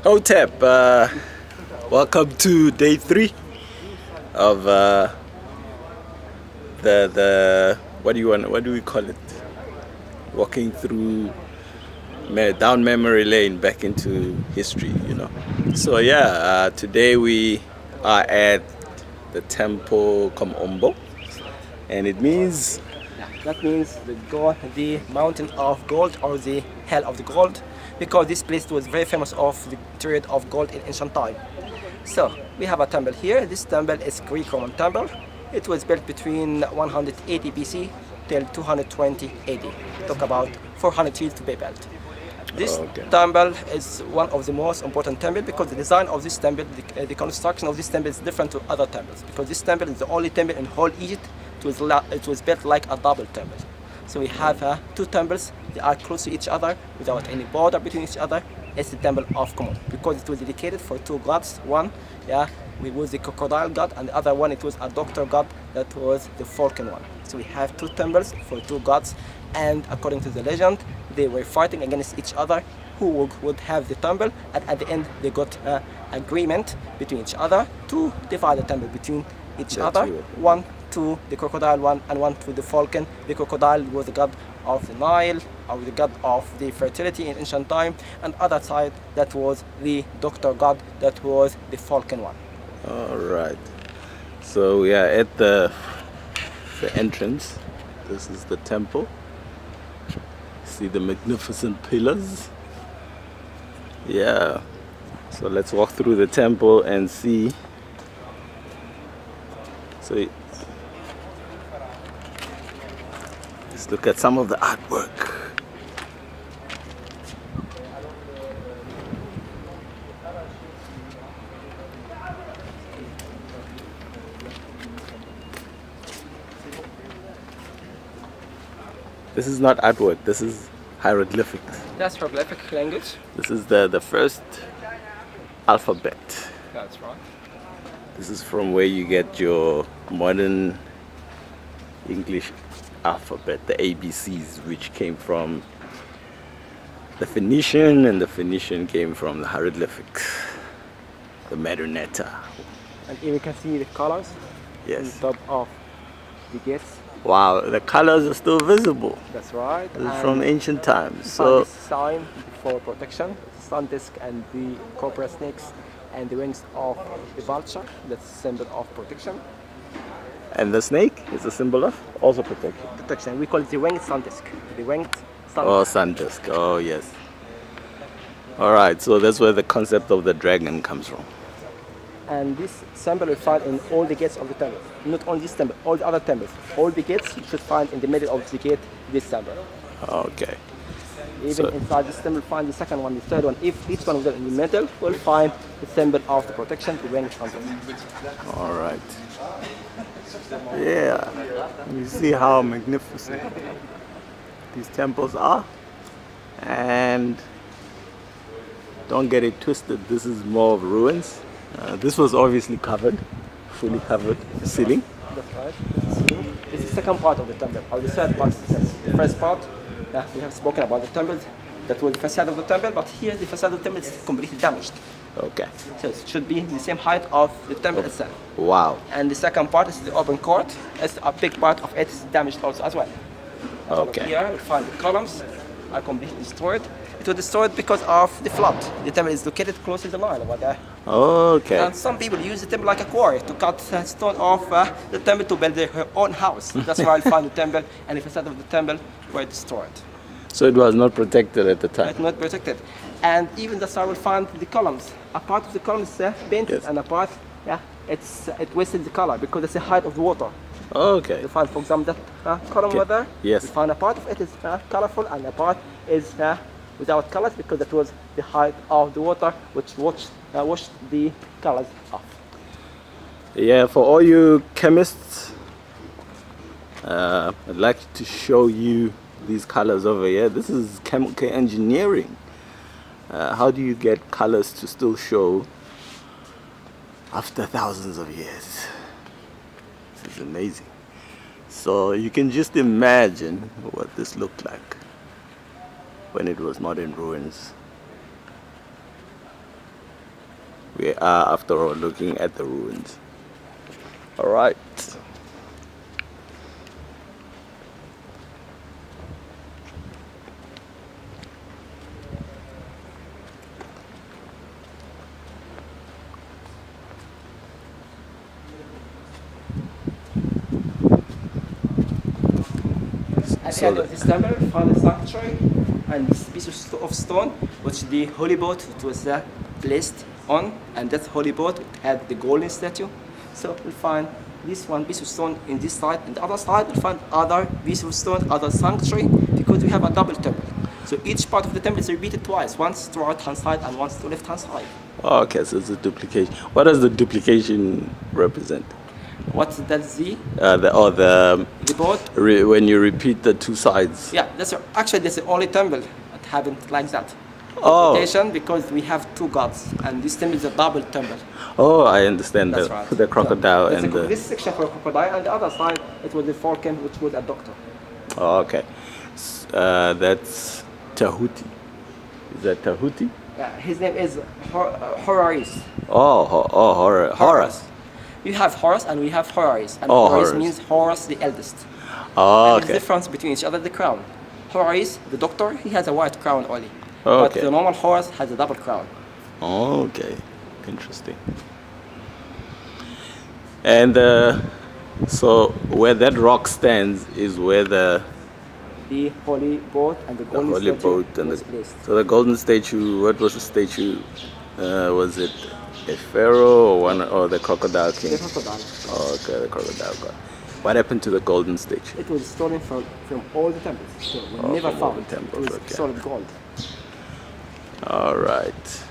Hotep, welcome to day 3 of the what do we call it? Walking through down memory lane back into history. So yeah, today we are at the temple Kom Ombo, and it means that means the mountain of gold, or the hell of the gold, because this place was very famous of the period of gold in ancient time. So we have a temple here. This temple is Greek Roman temple. It was built between 180 BC till 220 AD. Talk about 400 years to be built. This temple is one of the most important temples because the design of this temple, the construction of this temple is different to other temples, because this temple is the only temple in whole Egypt. It was built like a double temple. So we have 2 temples. They are close to each other without any border between each other. It's the temple of Kom, because it was dedicated for 2 gods. One, was the crocodile god, and the other one, it was a doctor god, that was the falcon one. So we have 2 temples for 2 gods, and according to the legend, they were fighting against each other who would have the temple, and at the end they got agreement between each other to divide the temple between each other. One to the crocodile one, and one to the falcon. The crocodile was the god of the Nile, or the god of the fertility in ancient time, and other side, that was the doctor god, that was the falcon one. All right. So we are at the entrance. This is the temple. See the magnificent pillars. Yeah. So let's walk through the temple and see. So let's look at some of the artwork. This is not artwork, this is hieroglyphics. That's hieroglyphic language. This is the first alphabet. That's right. This is from where you get your modern English alphabet, the ABCs, which came from the Phoenician, and the Phoenician came from the hieroglyphics, the Medunetta. And here you can see the colors. Yes. On top of the gates. Wow, the colors are still visible. That's right. This is from ancient times. So sign for protection, sun disk, and the cobra snakes, and the wings of the vulture. That's a symbol of protection. And the snake is a symbol of also protection. Protection. We call it the winged sun disk. The winged sun. Oh, sun disk. Oh, yes. All right. So that's where the concept of the dragon comes from. And this symbol we find in all the gates of the temple. Not only this temple, all the other temples. All the gates, you should find in the middle of the gate this symbol. Okay. Even inside this temple, find the second one, the third one. If each one was in the middle, we'll find the symbol of the protection, the winged sun disk. All right. Yeah. You see how magnificent these temples are, and don't get it twisted. This is more of ruins. This was obviously covered, fully covered, the ceiling. That's right. This is the second part of the temple, or the third part. The first part, we have spoken about the temple. That was the facade of the temple, but here the facade of the temple is completely damaged. Okay. So it should be the same height of the temple itself. Wow. And the second part is the open court. It's a big part of it is damaged also as well. Okay. Here we find the columns are completely destroyed. It was destroyed because of the flood. The temple is located close to the Nile over there. Okay. And some people use the temple like a quarry to cut stone off the temple to build their own house. That's why I found the temple and the facade of the temple were destroyed. So it was not protected at the time. It's not protected. And even the star will find the columns. A part of the column is painted, yes. And a part, it wasted the color because it's the height of the water. Okay. You find, for example, that column over there. Yes. You find a part of it is colorful, and a part is without colors, because that was the height of the water, which washed the colors off. Yeah, for all you chemists, I'd like to show you these colors over here. This is chemical engineering. How do you get colors to still show after thousands of years? This is amazing. So you can just imagine what this looked like when it was not in ruins. We are, after all, looking at the ruins. All right. At the end of this temple, we found a sanctuary and this piece of stone, which the holy boat it was placed on, and that holy boat had the golden statue. So we find this one piece of stone in this side, and the other side we find other piece of stone, other sanctuary, because we have a double temple. So each part of the temple is repeated twice, once to right hand side and once to left hand side. Oh, okay, so it's a duplication. What does the duplication represent? What's that Z? The boat? When you repeat the two sides. Yeah, actually that's the only temple that happened like that. Oh. Reputation, because we have two gods, and this temple is a double temple. Oh, I understand. That's right. The crocodile Yeah. and this section for crocodile, and the other side it was the falcon, which was a doctor. Oh, okay. That's Tahuti. Is that Tahuti? His name is Horarius. Horus. You have Horus and we have Horarius, and Oh, Horus Horus. means Horus the eldest. Oh, And the okay. difference between each other, the crown. Horarius, the doctor, he has a white crown only. Oh, But okay. the normal Horus has a double crown. Oh, okay. Interesting. And so where that rock stands is where the holy boat and the golden holy statue boat and was placed. so the golden statue. What was the statue? Was it a pharaoh or the crocodile king? The crocodile. Oh, okay, the crocodile god. What happened to the golden statue? It was stolen from all the temples. So we never from all found the temples, it. It was okay. solid gold. All right.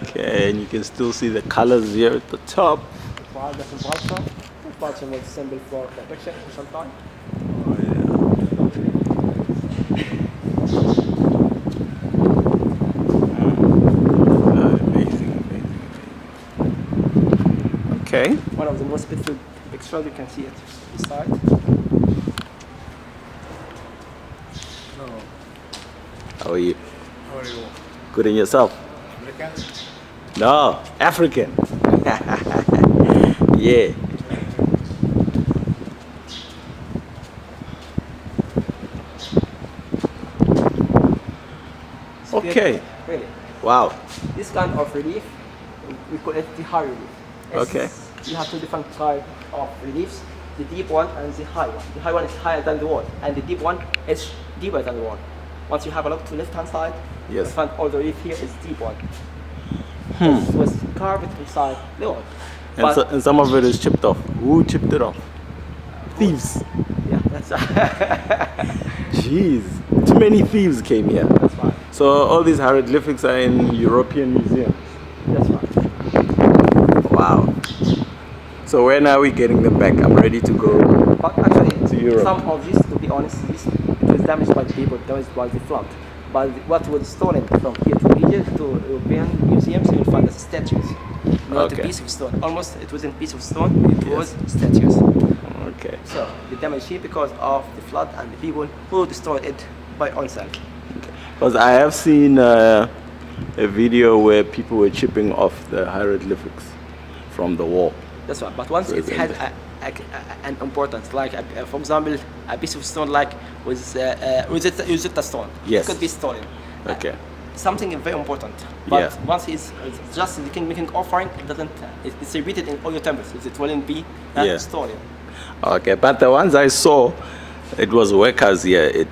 Okay, and you can still see the colors here at the top. Vulture was symbol for protection for some time. Amazing. Okay. One of the most beautiful pictures, you can see it this side. How are you? How are you? Good in yourself? American? No, African. Yeah. Okay. Really. Wow. This kind of relief, we call it the high relief. Okay. You have two different types of reliefs, the deep one and the high one. The high one is higher than the wall, and the deep one is deeper than the wall. Once you have a look to the left hand side, Yes. you find all the relief here is deep one. It was carved inside the wall. And some of it is chipped off. Who chipped it off? Thieves. Yeah, that's Jeez. Too many thieves came here. that's right. So all these hieroglyphics are in European museums. That's right. Wow. So when are we getting them back? I'm ready to go. But actually, To Europe. some of this, to be honest, it was damaged by the people, damaged by the flood. But what was stolen from here to Egypt to European museums, you will find the statues, not Okay. a piece of stone. Almost, it wasn't a piece of stone; it Yes. was statues. Okay. So the damage here because of the flood and the people who destroyed it by own self. Because I have seen a video where people were chipping off the hieroglyphics from the wall. That's right. But once So it it's has an importance, like for example, a piece of stone like was Rosetta stone. Yes. It could be stolen. Okay. Something very important. But Yeah. once it's just the king making offering, it doesn't. It's repeated in all your temples. It wouldn't be Yeah. stolen. Okay, but the ones I saw, it was workers here.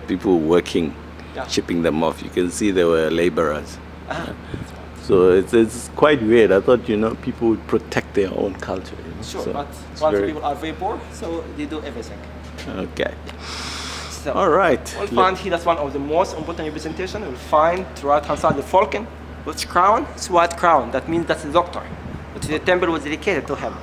People working, Yeah. chipping them off. You can see they were laborers. Ah, So it's quite weird. I thought people would protect their own culture. sure, So but it's once very- people are very poor, so they do everything. Okay. So All right. we'll find here that's one of the most important representation. We'll find to right hand side the falcon, which crown, it's white crown. That means that's the doctor. Which the temple was dedicated to him.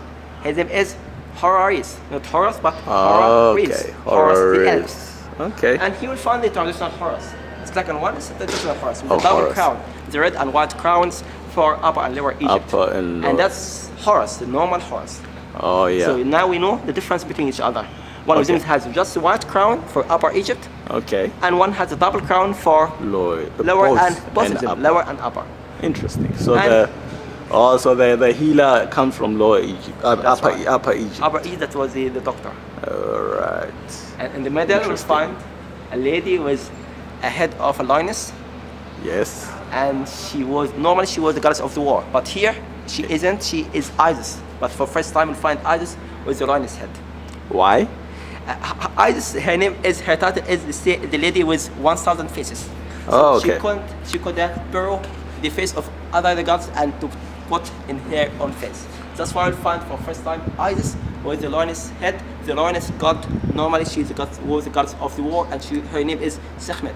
His name is Horarius, not Horus, but Horarius. Okay. Horus the Horarius. elf. Okay. And he will find the traditional Horus. It's like on one is the traditional Horus with Oh, a double Horus. crown. The red and white crowns for Upper and Lower Egypt. Upper and lower. And that's Horus, the normal Horus. Oh yeah. So now we know the difference between each other. One of them has just white crown for Upper Egypt, Okay. and one has a double crown for Lower both of them, upper. lower and upper. Interesting. So And- the healer comes from Lower Egypt, That's right. Upper Egypt. Upper Egypt, that was the doctor. All right. And in the middle we Interesting. find a lady with a head of a lioness, Yes. and normally she was the goddess of the war, but here she isn't. She is Isis. But for first time we find Isis with the lioness head. Why? Isis, her title is the lady with 1,000 faces. Oh, okay. She could borrow the face of other gods and to put in her own face. That's why we find for first time Isis with the lioness head. The lioness god, normally she was the goddess of the war, and her name is Sekhmet.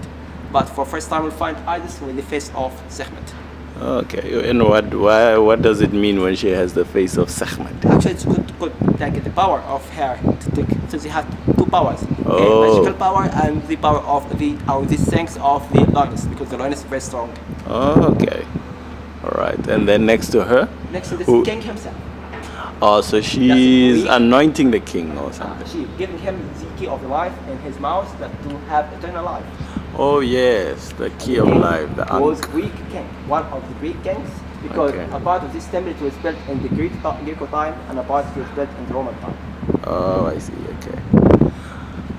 But for first time we find Isis with the face of Sekhmet. Okay. And what does it mean when she has the face of Sekhmet? Actually, it's good like the power of her to take. So she has two powers: Oh. a magical power and the power of the strength of the lioness, because the lioness is very strong. Oh, okay. All right. And then next to her? Next to this Who- king himself, Oh, so she's Queen. anointing the king or something. she giving him the key of life in his mouth that to have eternal life. Oh yes, the key of King life, the was Ankh. Greek king, one of the Greek kings, because Okay. a part of this temple it was built in the Greek time, and a part it was built in the Roman time. Oh, I see. Okay.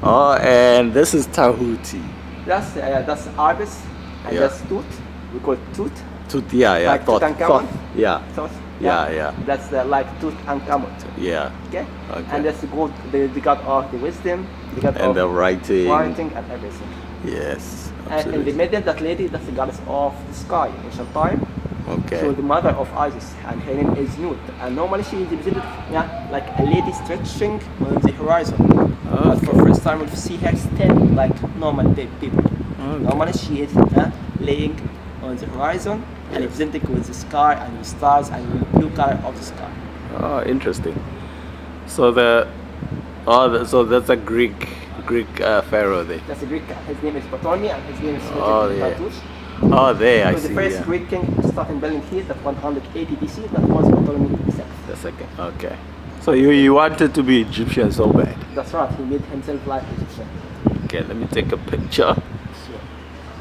Oh, and this is Tahuti. That's Ibis, and Yeah. that's Tut. We call it Tut. Tut, yeah. Like Thoth, Tutankhamun? yeah, Thoth. Yeah. That's like Tutankhamun. yeah. Okay? Okay. And that's the god of the wisdom, the god And of the writing. writing and everything. Yes, And in the absolutely. middle, that lady, that's the goddess of the sky in ancient time. Okay. So the mother of Isis, and her name is Nut. And normally she is represented like a lady stretching on the horizon. But for first time we see her stand like normal people. Okay. Normally she is laying on the horizon and representing with the sky and the stars and the blue color of the sky. Oh, interesting. So so that's a Greek pharaoh there. That's a Greek guy. His name is Ptolemy, and his name is Oh, yeah. Patush. Oh, there I So see. the first Yeah. Greek king started building here at 180 BC. That was Ptolemy VI. The second. Okay. So you wanted to be Egyptian so bad. That's right. He made himself like Egyptian. Okay, let me take a picture.